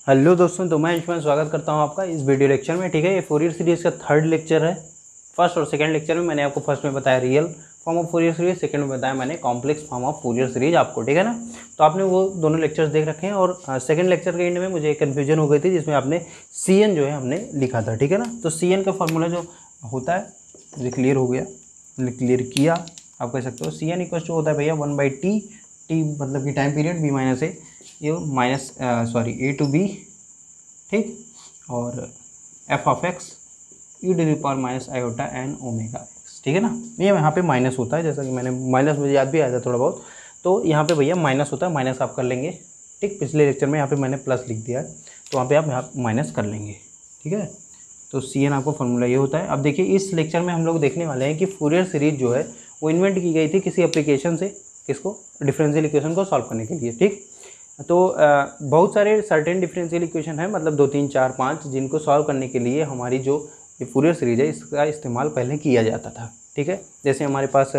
Hello दोस्तों, तो मैं अंशुमान स्वागत करता हूं आपका इस वीडियो लेक्चर में। ठीक है, ये फोरियर सीरीज़ का थर्ड लेक्चर है। फर्स्ट और सेकंड लेक्चर में मैंने आपको फर्स्ट में बताया real form of Fourier series, second में बताया मैंने complex form of Fourier series आपको। ठीक है ना, तो आपने वो दोनों लेक्चर्स देख रखे हैं। और सेकंड लेक्चर के एंड में मुझे एक कन्फ्यूजन हो गई थी जिसमें आपने CN जो है हमने लिखा था। ठीक है ना, तो CN का फॉर्मूला जो होता है मुझे क्लियर हो गया, क्लियर किया आप कह सकते हो। CN इक्वल टू होता है भैया 1/t, टी मतलब कि time period, b minus A, ये माइनस a टू b, ठीक, और f of x e to the power minus iota n omega x. ठीक है ना, ये यहाँ पे माइनस होता है, जैसा कि मैंने माइनस मुझे याद भी आया था थोड़ा बहुत, तो यहाँ पे भैया माइनस होता है, माइनस आप कर लेंगे। ठीक, पिछले लेक्चर में यहाँ पे मैंने प्लस लिख दिया है, तो वहाँ पे आप यहाँ माइनस कर लेंगे। ठीक है, तो CN आपको फॉर्मूला ये होता है। अब देखिए इस लेक्चर में हम लोग देखने वाले हैं कि फोरियर सीरीज जो है वो इन्वेंट की गई थी किसी एप्लीकेशन से, किसको, डिफरेंशियल इक्वेशन को सॉल्व करने के लिए। ठीक, तो बहुत सारे सर्टेन डिफरेंशियल इक्वेशन है, मतलब 2 3 4 5, जिनको सॉल्व करने के लिए हमारी जो ये फोरियर सीरीज है इसका इस्तेमाल पहले किया जाता था। ठीक है, जैसे हमारे पास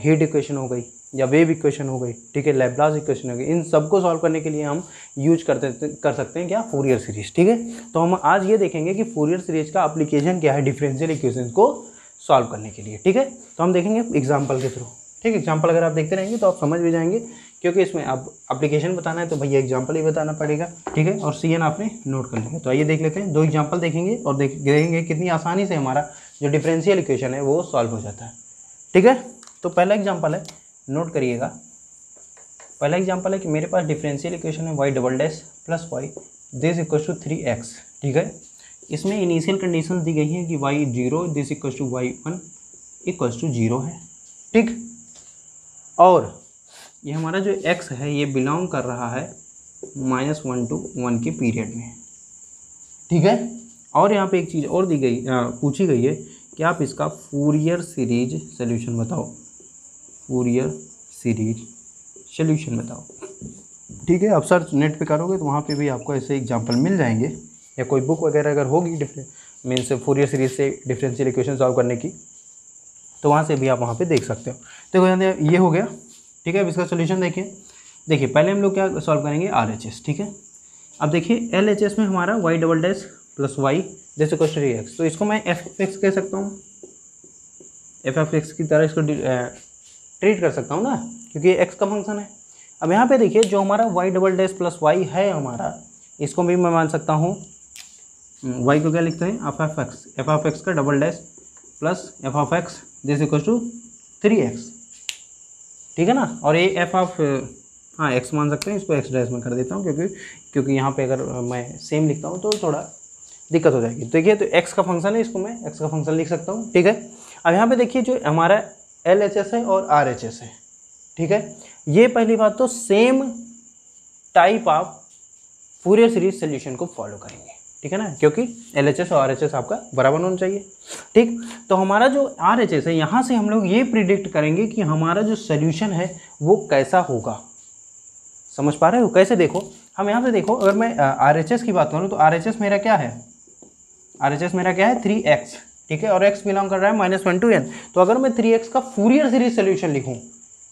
हीट इक्वेशन हो गई या वेव इक्वेशन हो गई, ठीक है, लैप्लास इक्वेशन हो गई, इन सबको सॉल्व करने के लिए हम यूज कर सकते हैं क्या, फोरियर सीरीज। ठीक है, तो हम आज ये देखेंगे कि फोरियर सीरीज का एप्लीकेशन क्या है डिफरेंशियल इक्वेशन को सॉल्व करने के लिए। ठीक है, तो हम देखेंगे एग्जाम्पल के थ्रू। ठीक, एग्जाम्पल अगर आप देखते रहेंगे तो आप समझ भी जाएंगे, क्योंकि इसमें आप एप्लीकेशन बताना है तो भैया एग्जाम्पल ही बताना पड़ेगा। ठीक है, और CN आपने नोट कर लेंगे। तो आइए देख लेते हैं, 2 एग्जाम्पल देखेंगे और देखेंगे कितनी आसानी से हमारा जो डिफरेंशियल इक्वेशन है वो सॉल्व हो जाता है। ठीक है, तो पहला एग्जाम्पल है, नोट करिएगा। पहला एग्जाम्पल है कि मेरे पास डिफरेंशियल इक्वेशन है y double dash plus y this equal to 3x। ठीक है, इसमें इनिशियल कंडीशन दी गई है कि y 0 this equal to y1 equal to 0 है। ठीक, और ये हमारा जो x है ये बिलोंग कर रहा है -1 to 1 के पीरियड में। ठीक है, और यहाँ पे एक चीज़ और दी गई, पूछी गई है कि आप इसका फोरियर सीरीज सोल्यूशन बताओ, फोरियर सीरीज सोल्यूशन बताओ। ठीक है, आप सर्च नेट पे करोगे तो वहाँ पे भी आपको ऐसे एग्जांपल मिल जाएंगे, या कोई बुक वगैरह अगर होगी मीन्स फोरियर सीरीज से डिफरेंशियल इक्वेशन सॉल्व करने की, तो वहाँ से भी आप वहाँ पे देख सकते हो। तो ये हो गया। ठीक है, अब इसका सोल्यूशन देखिए पहले हम लोग क्या सॉल्व करेंगे, RHS। ठीक है, अब देखिए LHS में हमारा y double dash plus y जैसे क्वेश्चन x, तो इसको मैं f(x) कह सकता हूँ, f(x) की तरह इसको ट्रीट कर सकता हूँ ना, क्योंकि ये x का फंक्शन है। अब यहाँ पे देखिए जो हमारा y double dash plus y है हमारा, इसको भी मैं मान सकता हूँ, y को क्या लिखते हैं, f(x) का double dash plus f(x) this equal to 3x। ठीक है ना, और ये x मान सकते हैं, इसको x डैश में कर देता हूँ, क्योंकि यहाँ पे अगर मैं सेम लिखता हूँ तो थोड़ा दिक्कत हो जाएगी। तो देखिए, तो x का फंक्शन है, इसको मैं x का फंक्शन लिख सकता हूँ। ठीक है, अब यहाँ पे देखिए जो हमारा LHS है और RHS है। ठीक है, ये पहली बात तो same type of Fourier series solution को फॉलो करेंगे। ठीक है ना, क्योंकि LHS और RHS आपका बराबर होना चाहिए। ठीक, तो हमारा जो RHS है यहाँ से हम लोग ये प्रिडिक्ट करेंगे कि हमारा जो सोल्यूशन है वो कैसा होगा। समझ पा रहे हो कैसे? देखो हम यहाँ से देखो, अगर मैं RHS की बात करूँ तो RHS मेरा क्या है, RHS मेरा क्या है 3x। ठीक है, और x बिलोंग कर रहा है -1 to n। तो अगर मैं 3x का फोरियर सीरीज सोल्यूशन लिखूँ,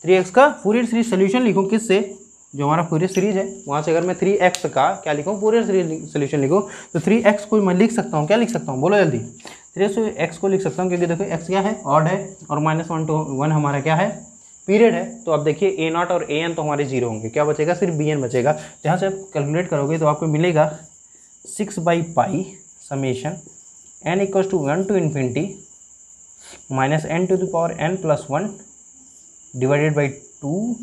3x का फोरियर सीरीज सोल्यूशन लिखूँ किससे, जो हमारा फोरियर सीरीज है वहाँ से अगर मैं 3x का क्या लिखूँ, फोरियर सीरीज सोल्यूशन लिखूँ, तो 3x को मैं लिख सकता हूँ, क्या लिख सकता हूँ बोलो जल्दी, 3x को लिख सकता हूँ, क्योंकि देखो x क्या है, ऑड है, और -1 to 1 हमारा क्या है, पीरियड है। तो अब देखिए a0 और an तो हमारे 0 होंगे, क्या बचेगा, सिर्फ bn बचेगा। जहाँ से आप कैलकुलेट करोगे तो आपको मिलेगा 6/पाई summation n equal to 1 to infinity minus n to the power n plus 1 divided by 2,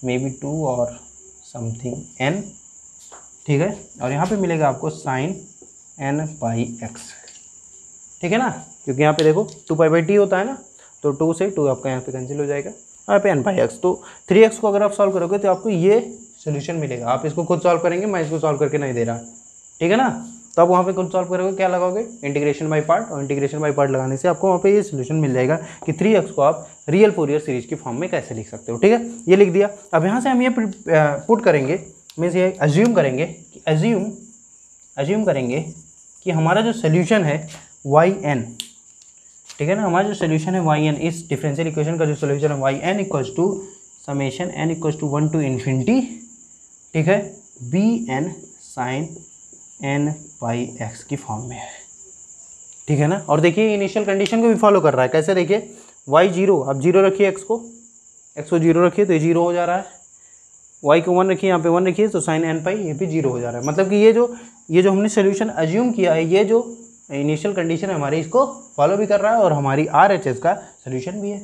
maybe 2 और समथिंग n। ठीक है, और यहाँ पे मिलेगा आपको साइन n/x। ठीक है ना, क्योंकि यहाँ पे देखो 2π/t होता है ना, तो 2 से 2 आपका यहाँ पे कैंसिल हो जाएगा, यहाँ पे n/x। तो 3x को अगर आप सॉल्व करोगे तो आपको ये सोल्यूशन मिलेगा। आप इसको खुद सॉल्व करेंगे, मैं इसको सॉल्व करके नहीं दे रहा। ठीक है ना, तो आप वहाँ पे खुद सॉल्व करोगे, क्या लगाओगे, इंटीग्रेशन बाय पार्ट, और इंटीग्रेशन बाय पार्ट लगाने से आपको वहाँ पे ये सोल्यूशन मिल जाएगा कि 3x को आप रियल फोरियर सीरीज की फॉर्म में कैसे लिख सकते हो। ठीक है, ये लिख दिया। अब यहाँ से हम ये पुट करेंगे, मीन्स ये अज्यूम करेंगे कि हमारा जो सोल्यूशन है yn, ठीक है ना, हमारा जो सोल्यूशन है yn, इस डिफरेंशियल इक्वेशन का जो सोल्यूशन है yn equals to summation n equals to 1 to infinity, ठीक है, b n sine n pi x की फॉर्म में है, ठीक है ना। और देखिए इनिशियल कंडीशन को भी फॉलो कर रहा है, कैसे देखिए y 0, अब 0 रखिए x को 0 रखिए तो ये 0 हो जा रहा है, y को 1 रखिए, यहाँ पे 1 रखिए तो साइन एन पाई ये भी 0 हो जा रहा है। मतलब कि ये जो हमने सोल्यूशन अज्यूम किया है, ये जो इनिशियल कंडीशन है हमारी, इसको फॉलो भी कर रहा है और हमारी RHS का सोल्यूशन भी है।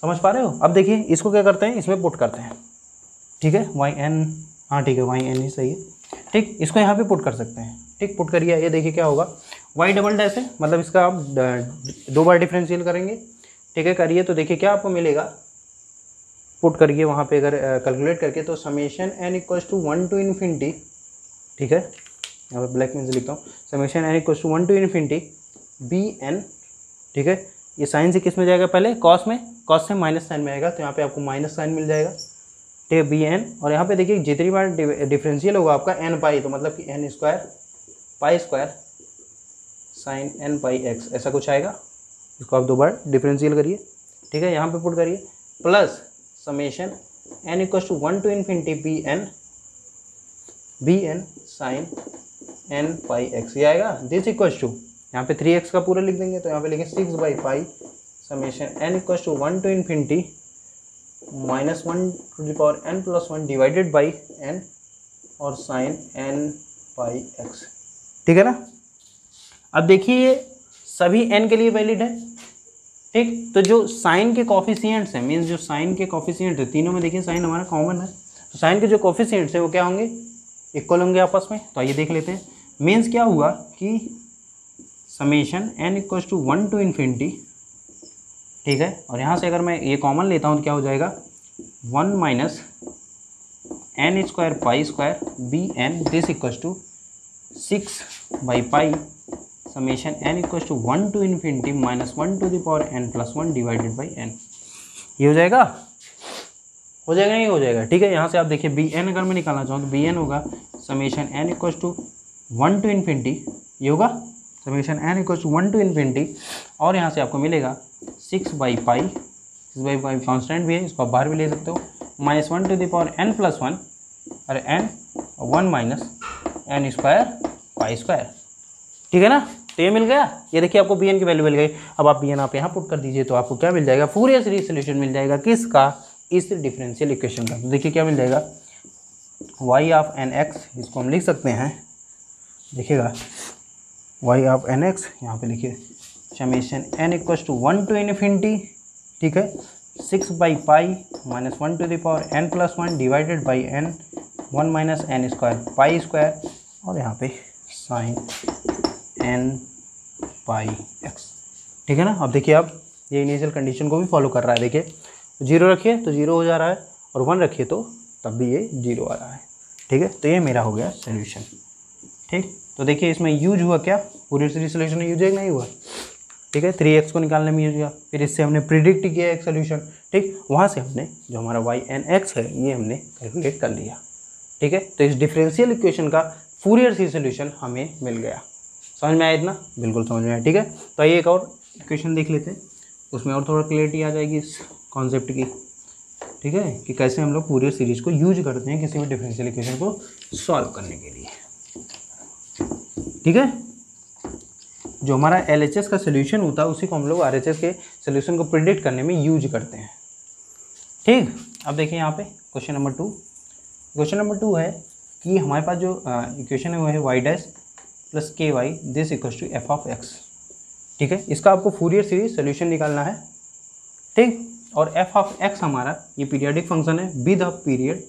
समझ पा रहे हो। अब देखिए इसको क्या करते हैं, इसमें पुट करते हैं, ठीक है, वाई एन, हाँ ठीक है वाई एन ही सही है, ठीक। इसको यहाँ पे पुट कर सकते हैं, ठीक। पुट करिए, ये देखिए क्या होगा, वाई डबल डैश है, मतलब इसका आप 2 बार डिफरेंशियल करेंगे, ठीक है। करिए तो देखिए क्या आपको मिलेगा, पुट करिए वहाँ पे अगर कैलकुलेट करके, तो summation n equals to 1 to infinity, ठीक है, यहाँ पे ब्लैक में से लिखता हूँ, summation n equals to 1 to infinity b n, ठीक है। ये साइन से किस में जाएगा, पहले कॉस में, कॉस से माइनस साइन में आएगा, तो यहाँ पे आपको माइनस साइन मिल जाएगा, ठीक है, बी एन। और यहाँ पे देखिए जितनी बार डिफरेंशियल होगा आपका एन पाई, तो मतलब कि n square pi square sine n pi x, ऐसा कुछ आएगा। इसको आप 2 बार डिफरेंशियल करिए, ठीक है, यहाँ पे पुट करिए, plus summation n equals to 1 to infinity b n sine n pi x, ये आएगा। दिस इक्वल्स टू, यहाँ पे 3x का पूरा लिख देंगे, तो यहाँ पे लिखें 6/पाई summation n equals to 1 to infinity -1 to the power n plus 1 divided by n और साइन n पाई x, ठीक है ना। अब देखिए ये सभी n के लिए वैलिड है, ठीक। तो जो साइन के कॉफिशिएंट्स हैं, मीन्स जो साइन के कॉफिशिएंट है, तीनों में देखिए साइन हमारा कॉमन है, तो साइन के जो कॉफिशिएंट्स हैं वो क्या होंगे, इक्वल होंगे आपस में। तो आइए देख लेते हैं। मीन्स क्या हुआ कि summation n equals to 1 to infinity, ठीक है, और यहाँ से अगर मैं ये कॉमन लेता हूँ तो क्या हो जाएगा, 1 minus n square pi square b n, this equals to 6/पाई summation n equals to 1 to infinity -1 to the power n plus 1 divided by n। ये हो जाएगा, नहीं हो जाएगा, ठीक है। यहाँ से आप देखिए बी एन अगर मैं निकालना चाहूँ तो बी एन होगा summation n equals to 1 to infinity, ये होगा summation n equals to 1 to infinity, और यहाँ से आपको मिलेगा 6/पाई, 6/पाई कॉन्स्टेंट भी है, इसको आप बाहर भी ले सकते हो, -1 to the power n plus 1 और n 1 minus n square pi square, ठीक है ना। तो ये मिल गया, ये देखिए आपको बी एन की वैल्यू मिल गई। अब आप बी एन आप यहाँ पुट कर दीजिए, तो आपको क्या मिल जाएगा, फूरियर सीरीज सोल्यूशन मिल जाएगा, किसका, इस डिफरेंशियल इक्वेशन का। तो देखिए क्या मिल जाएगा, y ऑफ एन एक्स, इसको हम लिख सकते हैं, देखिएगा y ऑफ एन एक्स, यहाँ पे लिखिए summation n equals to 1 to infinity, ठीक है, 6/पाई -1 to the power n plus 1 divided by n 1 minus n square pi square, और यहाँ पे साइन n पाई x, ठीक है ना। अब देखिए आप ये इनिशियल कंडीशन को भी फॉलो कर रहा है, देखिए 0 रखिए तो 0 हो जा रहा है, और 1 रखिए तो तब भी ये 0 आ रहा है, ठीक है। तो ये मेरा हो गया सोल्यूशन, ठीक। तो देखिए इसमें यूज हुआ क्या, फूरियर सीरीज सोल्यूशन में यूज है कि नहीं हुआ, ठीक है। 3x को निकालने में यूज हुआ, फिर इससे हमने प्रिडिक्ट किया एक सोल्यूशन, ठीक। वहाँ से हमने जो हमारा y n x है ये हमने कैलकुलेट कर लिया, ठीक है। तो इस डिफरेंशियल इक्वेशन का फूरियर सीरीज सोल्यूशन हमें मिल गया। समझ में आया इतना, बिल्कुल समझ में आया, ठीक है। तो आइए एक और इक्वेशन देख लेते हैं, उसमें और थोड़ा क्लियरिटी आ जाएगी इस कॉन्सेप्ट की, ठीक है, कि कैसे हम लोग फूरियर सीरीज को यूज करते हैं किसी भी डिफरेंशियल इक्वेशन को सॉल्व करने के लिए, ठीक है। जो हमारा LHS का सोल्यूशन होता है उसी को हम लोग RHS के सोल्यूशन को प्रिडिक्ट करने में यूज करते हैं, ठीक। अब देखिए यहाँ पे क्वेश्चन नंबर 2 है कि हमारे पास जो इक्वेशन है वो है y dash plus k y this equals to f of x, ठीक है। इसका आपको फूरियर सीरीज सोल्यूशन निकालना है, ठीक। और f ऑफ x हमारा ये पीरियडिक फंक्शन है विद अ पीरियड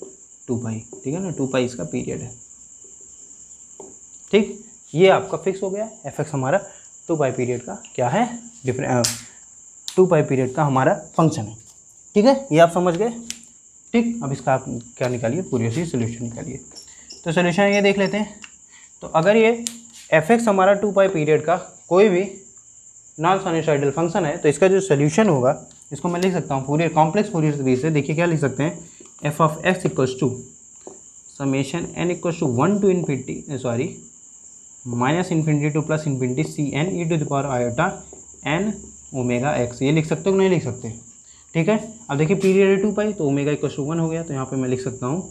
2π, ठीक है ना, 2π इसका पीरियड है, ठीक। ये आपका फिक्स हो गया, f(x) हमारा 2π पीरियड का क्या है, 2π पीरियड का हमारा फंक्शन है, ठीक है। ये आप समझ गए, ठीक। अब इसका आप क्या निकालिए, फूरियर सीरीज सोल्यूशन निकालिए। तो सोल्यूशन ये देख लेते हैं। तो अगर ये f(x) हमारा 2π पीरियड का कोई भी नॉन साइनसॉइडल फंक्शन है, तो इसका जो सोल्यूशन होगा इसको मैं लिख सकता हूँ फूरियर कॉम्प्लेक्स फूरियर सीरीज से। देखिए क्या लिख सकते हैं, f of x equals to summation n equals to 1 to infinity sorry minus infinity to plus infinity c n e to the power iota n omega x. ये लिख सकते हो कि नहीं लिख सकते, ठीक है। अब देखिए पीरियड है 2π, तो ओमेगा इक्वल्स टू 1 हो गया, तो यहाँ पे मैं लिख सकता हूँ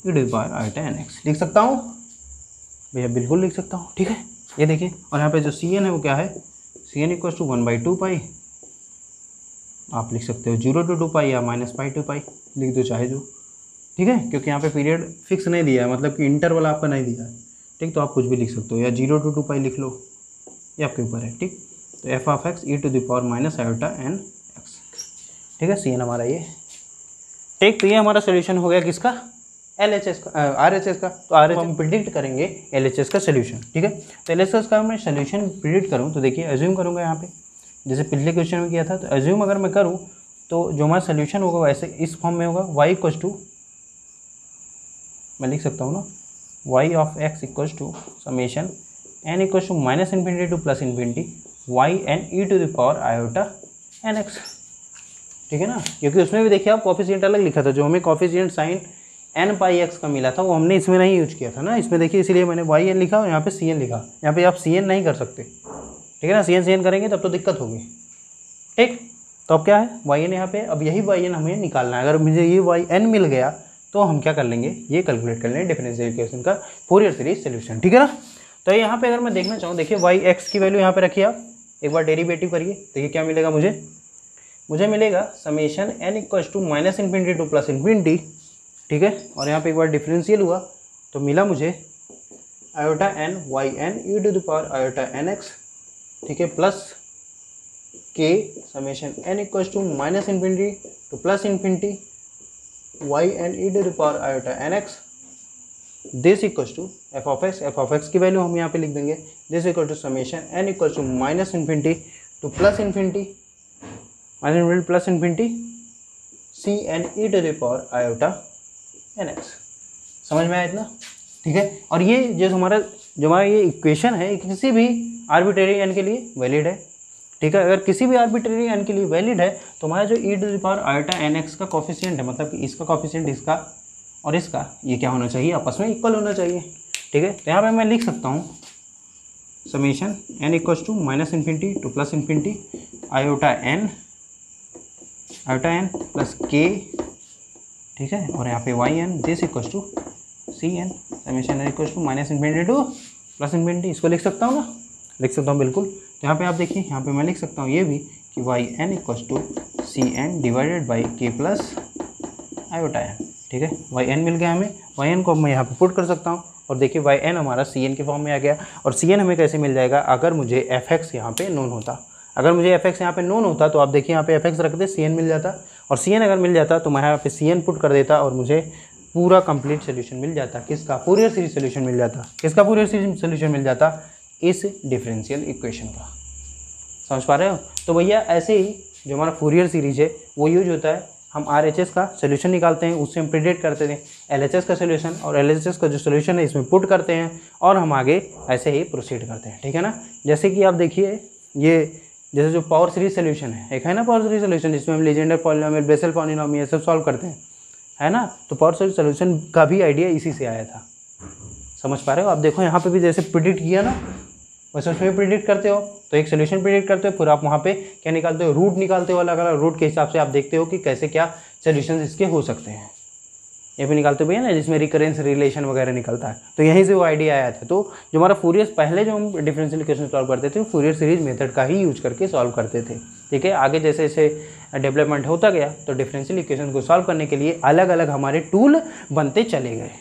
e to the power iota n x लिख सकता हूँ भैया, बिल्कुल लिख सकता हूँ, ठीक है। ये देखिए, और यहाँ पे जो सी एन है वो क्या है, सी एन इक्वल टू 1/2 पाई, आप लिख सकते हो 0 to 2 पाई या -पाई टू पाई, लिख दो चाहे जो, ठीक है, क्योंकि यहाँ पे पीरियड फिक्स नहीं दिया है, मतलब कि इंटरवल आपका नहीं दिया है, ठीक। तो आप कुछ भी लिख सकते हो, या 0 to 2 पाई लिख लो, ये आपके ऊपर है, ठीक। तो f of x e to the power minus iota n x, ठीक है, सी एन हमारा ये, ठीक। तो ये हमारा सोल्यूशन हो गया किसका, LHS का, RHS का। तो RHS हम प्रिडिक्ट करेंगे LHS का सोल्यूशन, ठीक है। तो LHS का मैं सोल्यूशन प्रिडिक्ट करूँ तो देखिए, एज्यूम करूँगा यहाँ पे, जैसे पिछले क्वेश्चन में किया था, तो एज्यूम अगर मैं करूँ तो जो हमारा सोल्यूशन होगा वैसे इस फॉर्म में होगा, y इक्वल्स टू, मैं लिख सकता हूँ ना, y of x equals to summation n equals to -∞ to +∞ y n e to the power iota n x, ठीक है ना। क्योंकि उसमें भी देखिए आप कॉफिशिएंट अलग लिखा था, जो हमें coefficient sign n pi x का मिला था वो हमने इसमें नहीं यूज किया था ना, इसमें देखिए इसीलिए मैंने y n लिखा और यहाँ पे c n लिखा। यहाँ पे आप c n नहीं कर सकते, ठीक है ना, c n करेंगे तब तो दिक्कत होगी, ठीक। तो अब क्या है, y n यहाँ पे, अब यही y n हमें निकालना है। अगर मुझे ये y n मिल गया तो हम क्या कर लेंगे, ये कैलकुलेट कर लेंगे डिफरेंशियल इक्वेशन का फोरियर सीरीज सोल्यूशन, ठीक है ना। तो यहाँ पे अगर मैं देखना चाहूँ, देखिए y x की वैल्यू यहाँ पे रखिए आप, एक बार डेरिवेटिव करिए, देखिए क्या मिलेगा मुझे मिलेगा summation n equals to -∞ to +∞, ठीक है। और यहाँ पे एक बार डिफरेंशियल हुआ तो मिला मुझे iota n y n e to the power iota n x, ठीक है, plus k summation n equals to -∞ to +∞ y n e to the power iota n x, this equals to f of x की value हम यहाँ पे लिख देंगे, this equal to summation n equals to -∞ to +∞ c n e to the power iota n x. समझ में आया इतना, ठीक है। और ये जो हमारा ये इक्वेशन है किसी भी आर्बिट्रेरी एन के लिए वैलिड है, ठीक है। अगर किसी भी आर्बिट्रेरी एन के लिए वैलिड है तो हमारा जो e to the power iota n x का कॉफिशिएंट है, मतलब कि इसका कॉफिशिएंट, इसका और इसका, ये क्या होना चाहिए, आपस में इक्वल होना चाहिए, ठीक है। तो यहाँ पे मैं लिख सकता हूँ summation n equals to -∞ to +∞ iota n plus k, ठीक है। और यहाँ पे y n this equals to c n summation n equals to -∞ to +∞, इसको लिख सकता हूँ ना, लिख सकता हूँ बिल्कुल। तो यहाँ पे आप देखिए, यहाँ पे मैं लिख सकता हूँ ये भी कि y n equals to c n divided by k plus iota n, ठीक है। वाई एन मिल गया हमें, वाई एन को मैं यहाँ पे पुट कर सकता हूँ और देखिए वाई एन हमारा सी एन के फॉर्म में आ गया। और सी एन हमें कैसे मिल जाएगा, अगर मुझे एफ एक्स यहाँ पे नोन होता, अगर मुझे एफ एक्स यहाँ पे नोन होता तो आप देखिए यहाँ पे एफ एक्स रखते सी एन मिल जाता, और सी एन अगर मिल जाता तो मैं यहाँ पे सी एन पुट कर देता और मुझे पूरा कंप्लीट सोल्यूशन मिल जाता, किसका, फोरियर सीरीज सोल्यूशन मिल जाता, किसका फोरियर सीरीज सोल्यूशन मिल जाता, इस डिफरेंशियल इक्वेशन का। समझ पा रहे हो। तो भैया ऐसे ही जो हमारा फोरियर सीरीज है वो यूज होता है, हम RHS का सोल्यूशन निकालते हैं, उससे हम प्रिडिक्ट करते हैं LHS का सोल्यूशन, और LHS का जो सोल्यूशन है इसमें पुट करते हैं और हम आगे ऐसे ही प्रोसीड करते हैं, ठीक है ना। जैसे कि आप देखिए, ये जैसे जो पावर सीरीज सोल्यूशन है, एक है ना पावर सीरीज सोल्यूशन, जिसमें हम लीजेंडर पॉलिनोमियल, बेसल पॉलिनोमियल सब सॉल्व करते हैं, है ना। तो पावर सीरीज सोल्यूशन का भी आइडिया इसी से आया था। समझ पा रहे हो। आप देखो यहाँ पे भी जैसे प्रिडिक्ट किया ना, वैसे उसमें प्रिडिक्ट करते हो, तो एक सोल्यूशन प्रिडिक्ट करते हो, फिर आप वहाँ पे क्या निकालते हो, रूट निकालते हो, अलग अलग रूट के हिसाब से आप देखते हो कि कैसे क्या सोल्यूशन इसके हो सकते हैं, ये भी निकालते हो भैया ना, जिसमें रिकरेंस रिलेशन वगैरह निकलता है। तो यहीं से वो आइडिया आया था। तो जो हमारा फोरियर, पहले जो हम डिफरेंशियल इक्वेशन सॉल्व करते थे, फोरियर सीरीज मेथड का ही यूज करके सॉल्व करते थे, ठीक है। आगे जैसे जैसे डेवलपमेंट होता गया तो डिफरेंशियल इक्वेशन को सॉल्व करने के लिए अलग अलग हमारे टूल बनते चले गए।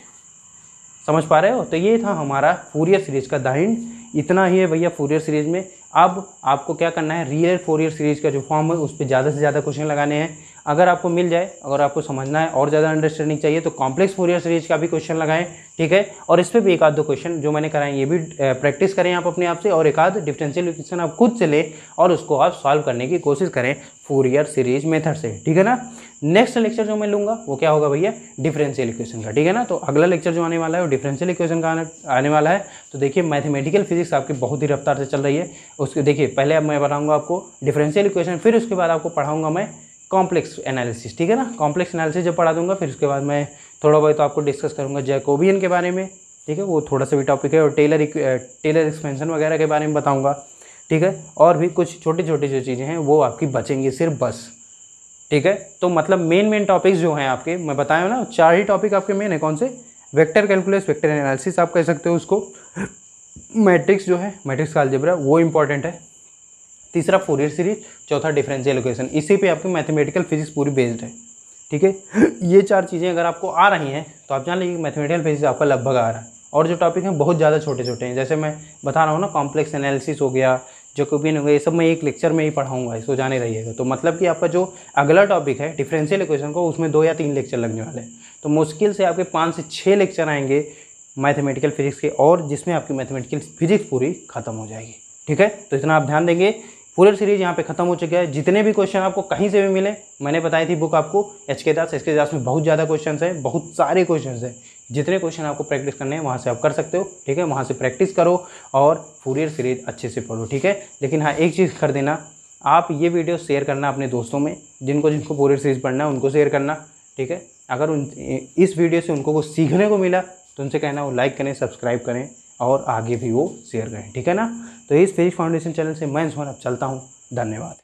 समझ पा रहे हो। तो ये था हमारा फोरियर सीरीज का दाहिंड, इतना ही है भैया फोरियर सीरीज में। अब आपको क्या करना है, रियल फोरियर सीरीज का जो फॉर्म है उस पर ज़्यादा से ज़्यादा क्वेश्चन लगाने हैं। अगर आपको मिल जाए, अगर आपको समझना है और ज़्यादा अंडरस्टैंडिंग चाहिए तो कॉम्प्लेक्स फोरियर सीरीज का भी क्वेश्चन लगाएं, ठीक है। और इस पर भी एक आध दो क्वेश्चन जो मैंने कराए ये भी प्रैक्टिस करें आप अपने आप से, और एक आध डिफरेंशियल इक्वेशन आप खुद से लें और उसको आप सॉल्व करने की कोशिश करें फोरियर सीरीज मेथड से, ठीक है ना। नेक्स्ट लेक्चर जो मैं लूँगा वो क्या होगा भैया, डिफरेंशियल इक्वेशन का, ठीक है ना। तो अगला लेक्चर जो आने वाला है वो डिफरेंशियल इक्वेशन का आने वाला है। तो देखिए मैथमेटिकल फिजिक्स आपकी बहुत ही रफ्तार से चल रही है, उसके देखिए पहले अब मैं बताऊँगा आपको डिफरेंशियल इक्वेशन, फिर उसके बाद आपको पढ़ाऊँगा मैं कॉम्प्लेक्स एनालिसिस, ठीक है ना। कॉम्प्लेक्स एनालिसिस जब पढ़ा दूंगा फिर उसके बाद मैं थोड़ा बहुत तो आपको डिस्कस करूंगा जैकोबियन के बारे में, ठीक है, वो थोड़ा सा भी टॉपिक है, और टेलर एक्सपेंशन वगैरह के बारे में बताऊंगा, ठीक है। और भी कुछ छोटी छोटी जो चीज़ें हैं वो आपकी बचेंगी सिर्फ बस, ठीक है। तो मतलब मेन टॉपिक्स जो हैं आपके, मैं बताया ना 4 ही टॉपिक आपके मेन है। कौन से? वेक्टर कैलकुलस, वेक्टर एनालिसिस आप कह सकते हो उसको, मैट्रिक्स जो है, मैट्रिक्स का अलजेब्रा वो इंपॉर्टेंट है, तीसरा फोरियर सीरीज, चौथा डिफरेंशियल इक्वेशन। इसी पे आपकी मैथमेटिकल फिजिक्स पूरी बेस्ड है, ठीक है। ये 4 चीज़ें अगर आपको आ रही हैं तो आप जान लीजिए मैथमेटिकल फिजिक्स आपका लगभग आ रहा है। और जो टॉपिक हैं बहुत ज़्यादा छोटे छोटे हैं, जैसे मैं बता रहा हूँ ना, कॉम्प्लेक्स एनालिसिस हो गया, जैकोबियन हो गया, ये सब मैं एक लेक्चर में ही पढ़ाऊंगा, इसको जाने रहिएगा। तो मतलब कि आपका जो अगला टॉपिक है डिफरेंशियल इक्वेशन को, उसमें 2 या 3 लेक्चर लगने वाले हैं। तो मुश्किल से आपके 5 से 6 लेक्चर आएंगे मैथमेटिकल फिजिक्स के, और जिसमें आपकी मैथमेटिकल फिजिक्स पूरी खत्म हो जाएगी, ठीक है। तो इतना आप ध्यान देंगे। फूरियर सीरीज यहाँ पे खत्म हो चुका है। जितने भी क्वेश्चन आपको कहीं से भी मिले, मैंने बताई थी बुक आपको एचके दास में बहुत ज़्यादा क्वेश्चन है, बहुत सारे क्वेश्चन है। जितने क्वेश्चन आपको प्रैक्टिस करने हैं वहाँ से आप कर सकते हो, ठीक है। वहाँ से प्रैक्टिस करो और फूरियर सीरीज अच्छे से पढ़ो, ठीक है। लेकिन हाँ, एक चीज़ कर देना, आप ये वीडियो शेयर करना अपने दोस्तों में, जिनको फूरियर सीरीज पढ़ना है उनको शेयर करना, ठीक है। अगर इस वीडियो से उनको कुछ सीखने को मिला तो उनसे कहना वो लाइक करें, सब्सक्राइब करें और आगे भी वो शेयर करें, ठीक है ना। तो इस फिजिक्स फाउंडेशन चैनल से मैं अब चलता हूँ। धन्यवाद।